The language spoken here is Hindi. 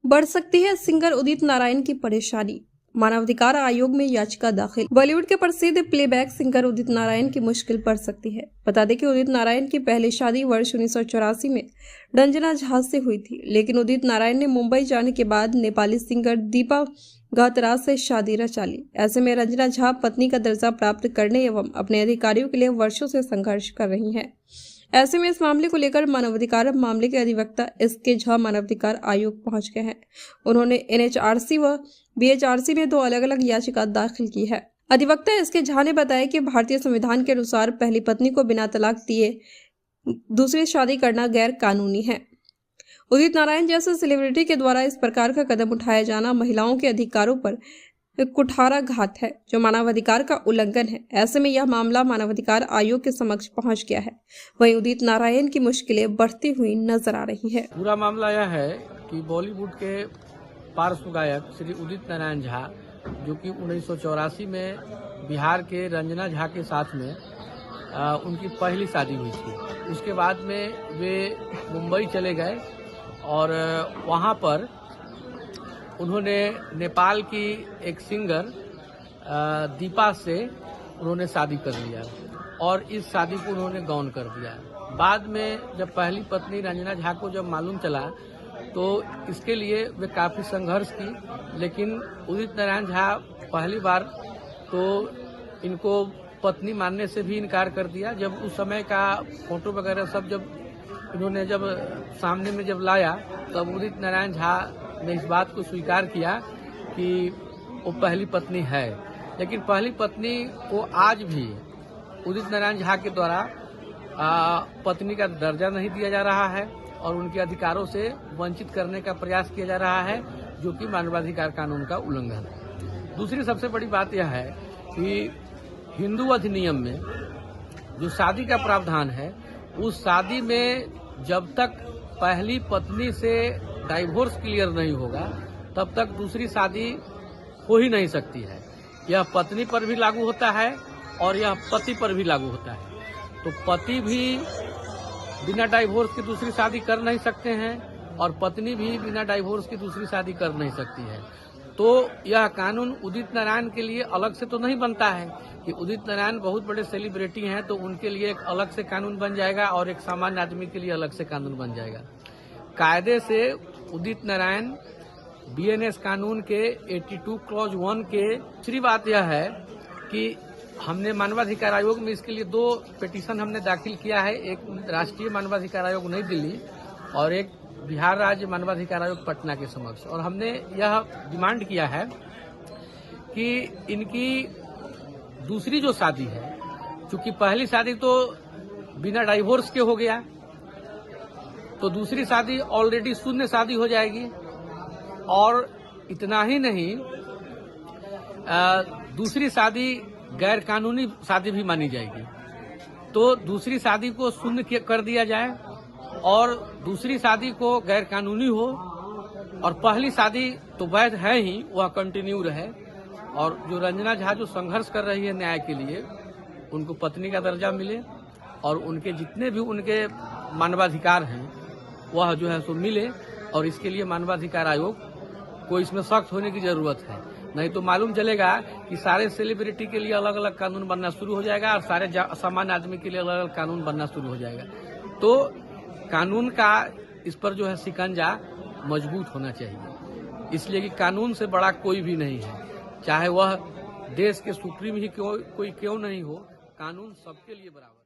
बढ़ सकती है सिंगर उदित नारायण की परेशानी। मानवाधिकार आयोग में याचिका दाखिल। बॉलीवुड के प्रसिद्ध प्लेबैक सिंगर उदित नारायण की मुश्किल बढ़ सकती है। बता दें कि उदित नारायण की पहली शादी वर्ष 1984 में रंजना झा से हुई थी, लेकिन उदित नारायण ने मुंबई जाने के बाद नेपाली सिंगर दीपा गातराज से शादी रचा ली। ऐसे में रंजना झा पत्नी का दर्जा प्राप्त करने एवं अपने अधिकारियों के लिए वर्षों से संघर्ष कर रही हैं। ऐसे में इस मामले को लेकर मानवाधिकार मामले के अधिवक्ता एसके झा मानवाधिकार आयोग पहुंच गए हैं। उन्होंने एनएचआरसी व बीएचआरसी में 2 अलग-अलग याचिका दाखिल की है। अधिवक्ता एसके झा ने बताया कि भारतीय संविधान के अनुसार पहली पत्नी को बिना तलाक दिए दूसरी शादी करना गैर कानूनी है। उदित नारायण जैसे सेलिब्रिटी के द्वारा इस प्रकार का कदम उठाया जाना महिलाओं के अधिकारों पर कुठाराघात है, जो मानवाधिकार का उल्लंघन है। ऐसे में यह मामला मानवाधिकार आयोग के समक्ष पहुंच गया है। वहीं उदित नारायण की मुश्किलें बढ़ती हुई नजर आ रही है। पूरा मामला यह है कि बॉलीवुड के पार्श्व गायक श्री उदित नारायण झा, जो कि 1984 में बिहार के रंजना झा के साथ में उनकी पहली शादी हुई थी। उसके बाद में वे मुंबई चले गए और वहां पर उन्होंने नेपाल की एक सिंगर दीपा से उन्होंने शादी कर लिया और इस शादी को उन्होंने गौन कर दिया। बाद में जब पहली पत्नी रंजना झा को जब मालूम चला तो इसके लिए वे काफी संघर्ष की, लेकिन उदित नारायण झा पहली बार तो इनको पत्नी मानने से भी इनकार कर दिया। जब उस समय का फोटो वगैरह सब जब इन्होंने जब सामने में जब लाया तब उदित नारायण झा ने इस बात को स्वीकार किया कि वो पहली पत्नी है, लेकिन पहली पत्नी को आज भी उदित नारायण झा के द्वारा पत्नी का दर्जा नहीं दिया जा रहा है और उनके अधिकारों से वंचित करने का प्रयास किया जा रहा है, जो कि मानवाधिकार कानून का उल्लंघन है। दूसरी सबसे बड़ी बात यह है कि हिंदू अधिनियम में जो शादी का प्रावधान है, उस शादी में जब तक पहली पत्नी से डाइवोर्स क्लियर नहीं होगा तब तक दूसरी शादी हो ही नहीं सकती है। यह पत्नी पर भी लागू होता है और यह पति पर भी लागू होता है। तो पति भी बिना डाइवोर्स की दूसरी शादी कर नहीं सकते हैं और पत्नी भी बिना डाइवोर्स की दूसरी शादी कर नहीं सकती है। तो यह कानून उदित नारायण के लिए अलग से तो नहीं बनता है कि उदित नारायण बहुत बड़े सेलिब्रिटी हैं तो उनके लिए एक अलग से कानून बन जाएगा और एक सामान्य आदमी के लिए अलग से कानून बन जाएगा। कायदे से उदित नारायण बीएनएस कानून के 82 क्लॉज 1 के दूसरी बात यह है कि हमने मानवाधिकार आयोग में इसके लिए 2 पिटीशन हमने दाखिल किया है, एक राष्ट्रीय मानवाधिकार आयोग नई दिल्ली और एक बिहार राज्य मानवाधिकार आयोग पटना के समक्ष। और हमने यह डिमांड किया है कि इनकी दूसरी जो शादी है, चूंकि पहली शादी तो बिना डाइवोर्स के हो गया, तो दूसरी शादी ऑलरेडी शून्य शादी हो जाएगी। और इतना ही नहीं, दूसरी शादी गैर कानूनी शादी भी मानी जाएगी। तो दूसरी शादी को शून्य कर दिया जाए और दूसरी शादी को गैर कानूनी हो और पहली शादी तो वैध है ही, वह कंटिन्यू रहे। और जो रंजना झा जो संघर्ष कर रही है न्याय के लिए, उनको पत्नी का दर्जा मिले और उनके जितने भी उनके मानवाधिकार हैं वह जो है सो मिले। और इसके लिए मानवाधिकार आयोग को इसमें सख्त होने की जरूरत है, नहीं तो मालूम चलेगा कि सारे सेलिब्रिटी के लिए अलग अलग कानून बनना शुरू हो जाएगा और सारे सामान्य आदमी के लिए अलग अलग कानून बनना शुरू हो जाएगा। तो कानून का इस पर जो है शिकंजा मजबूत होना चाहिए, इसलिए कि कानून से बड़ा कोई भी नहीं है, चाहे वह देश के सुप्रीम ही कोई क्यों नहीं हो, कानून सबके लिए बराबर है।